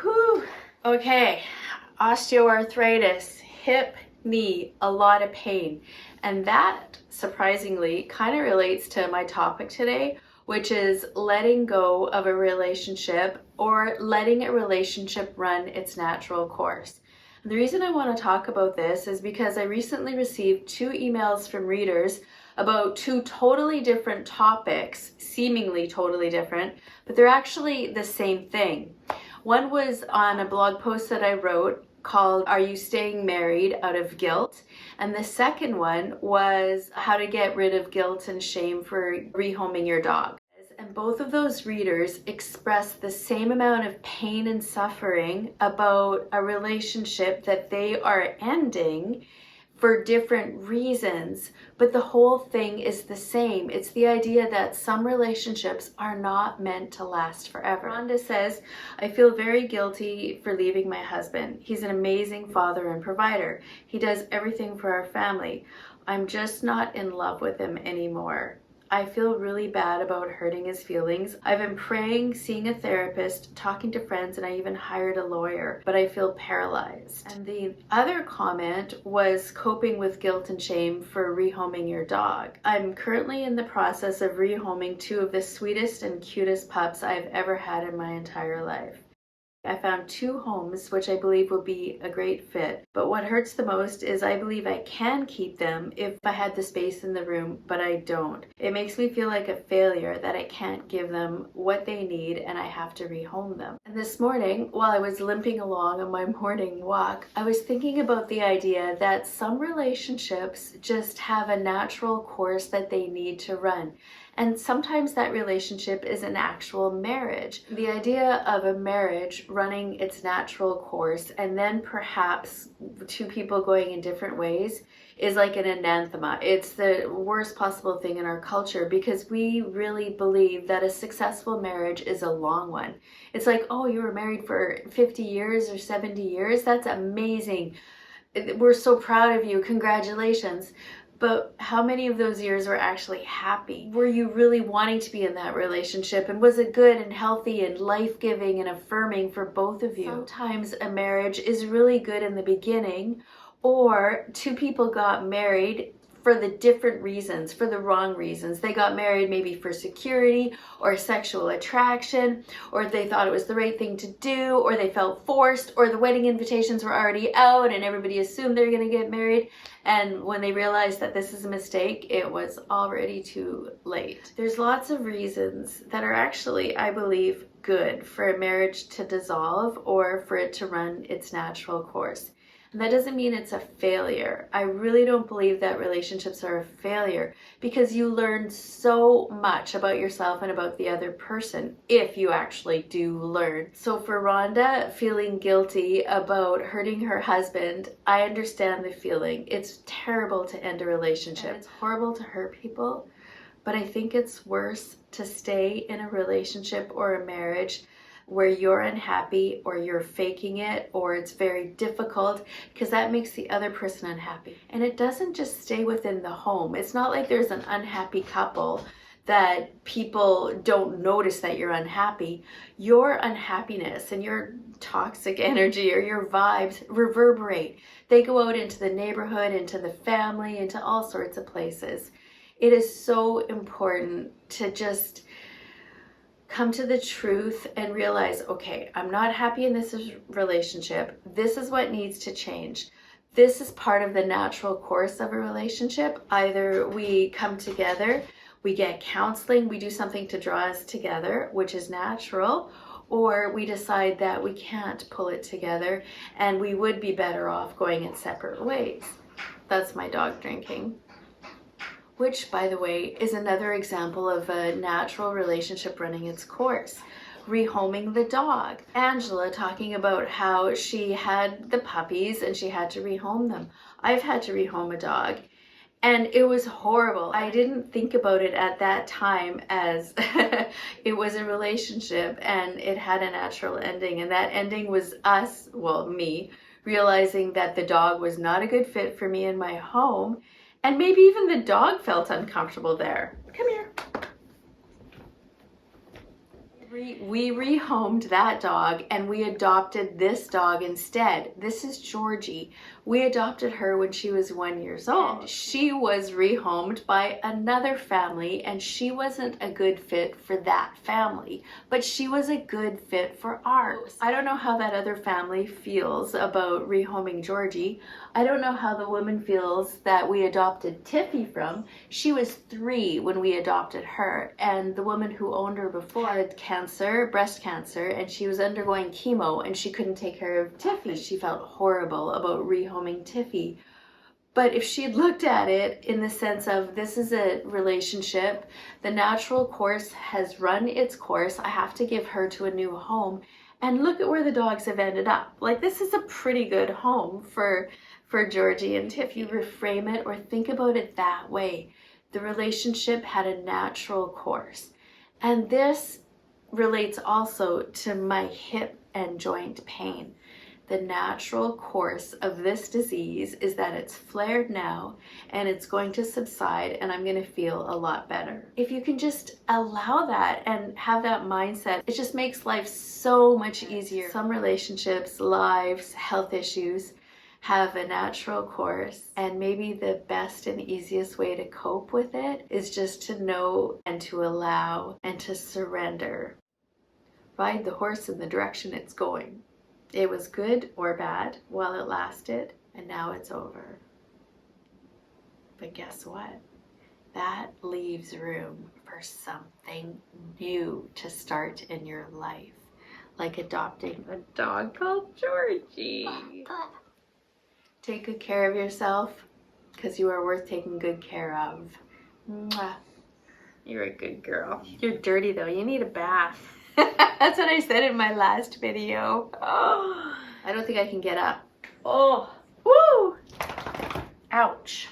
Whew. Okay, osteoarthritis, hip, knee, a lot of pain. And that surprisingly kind of relates to my topic today, which is letting go of a relationship or letting a relationship run its natural course. And the reason I want to talk about this is because I recently received 2 emails from readers about 2 totally different topics, seemingly totally different, but they're actually the same thing. One was on a blog post that I wrote called Are You Staying Married Out of Guilt? And the second one was how to get rid of guilt and shame for rehoming your dog. And both of those readers expressed the same amount of pain and suffering about a relationship that they are ending for different reasons, but the whole thing is the same. It's the idea that some relationships are not meant to last forever. Rhonda says, I feel very guilty for leaving my husband. He's an amazing father and provider. He does everything for our family. I'm just not in love with him anymore. I feel really bad about hurting his feelings. I've been praying, seeing a therapist, talking to friends, and I even hired a lawyer, but I feel paralyzed. And the other comment was coping with guilt and shame for rehoming your dog. I'm currently in the process of rehoming 2 of the sweetest and cutest pups I've ever had in my entire life. I found 2 homes which I believe will be a great fit, but what hurts the most is I believe I can keep them if I had the space in the room, but I don't. It makes me feel like a failure that I can't give them what they need and I have to rehome them. And this morning, while I was limping along on my morning walk, I was thinking about the idea that some relationships just have a natural course that they need to run. And sometimes that relationship is an actual marriage. The idea of a marriage running its natural course and then perhaps 2 people going in different ways is like an anathema. It's the worst possible thing in our culture because we really believe that a successful marriage is a long one. It's like, oh, you were married for 50 years or 70 years? That's amazing. We're so proud of you. Congratulations. But how many of those years were actually happy? Were you really wanting to be in that relationship? And was it good and healthy and life-giving and affirming for both of you? Sometimes a marriage is really good in the beginning, or 2 people got married for the different reasons, for the wrong reasons. They got married maybe for security or sexual attraction, or they thought it was the right thing to do, or they felt forced, or the wedding invitations were already out and everybody assumed they were going to get married. And when they realized that this is a mistake, it was already too late. There's lots of reasons that are actually, I believe, good for a marriage to dissolve or for it to run its natural course. And that doesn't mean it's a failure. I really don't believe that relationships are a failure because you learn so much about yourself and about the other person if you actually do learn. So for Rhonda feeling guilty about hurting her husband, I understand the feeling. It's terrible to end a relationship. And it's horrible to hurt people, but I think it's worse to stay in a relationship or a marriage where you're unhappy or you're faking it or it's very difficult because that makes the other person unhappy. And it doesn't just stay within the home. It's not like there's an unhappy couple that people don't notice that you're unhappy. Your unhappiness and your toxic energy or your vibes reverberate. They go out into the neighborhood, into the family, into all sorts of places. It is so important to just come to the truth and realize, okay, I'm not happy in this relationship. This is what needs to change. This is part of the natural course of a relationship. Either we come together, we get counseling, we do something to draw us together, which is natural, or we decide that we can't pull it together and we would be better off going in separate ways. That's my dog drinking. Which, by the way, is another example of a natural relationship running its course. Rehoming the dog. Angela talking about how she had the puppies and she had to rehome them. I've had to rehome a dog and it was horrible. I didn't think about it at that time as it was a relationship and it had a natural ending, and that ending was us, well, me, realizing that the dog was not a good fit for me in my home. And maybe even the dog felt uncomfortable there. Come here. We rehomed that dog and we adopted this dog instead. This is Georgie. We adopted her when she was 1 year old. She was rehomed by another family and she wasn't a good fit for that family, but she was a good fit for ours. I don't know how that other family feels about rehoming Georgie. I don't know how the woman feels that we adopted Tiffy from. She was 3 when we adopted her, and the woman who owned her before had cancer, breast cancer, and she was undergoing chemo and she couldn't take care of Tiffy. She felt horrible about rehoming Tiffy. But if she'd looked at it in the sense of, this is a relationship, the natural course has run its course, I have to give her to a new home, and look at where the dogs have ended up. Like, this is a pretty good home for Georgie and Tiff. You reframe it or think about it that way. The relationship had a natural course. And this relates also to my hip and joint pain. The natural course of this disease is that it's flared now and it's going to subside and I'm going to feel a lot better. If you can just allow that and have that mindset, it just makes life so much easier. Some relationships, lives, health issues have a natural course, and maybe the best and easiest way to cope with it is just to know and to allow and to surrender. Ride the horse in the direction it's going. It was good or bad while it lasted, and now it's over. But guess what? That leaves room for something new to start in your life, like adopting a dog called Georgie. Take good care of yourself, because you are worth taking good care of. Mwah. You're a good girl. You're dirty though. You need a bath. That's what I said in my last video. Oh, I don't think I can get up. Oh, woo! Ouch.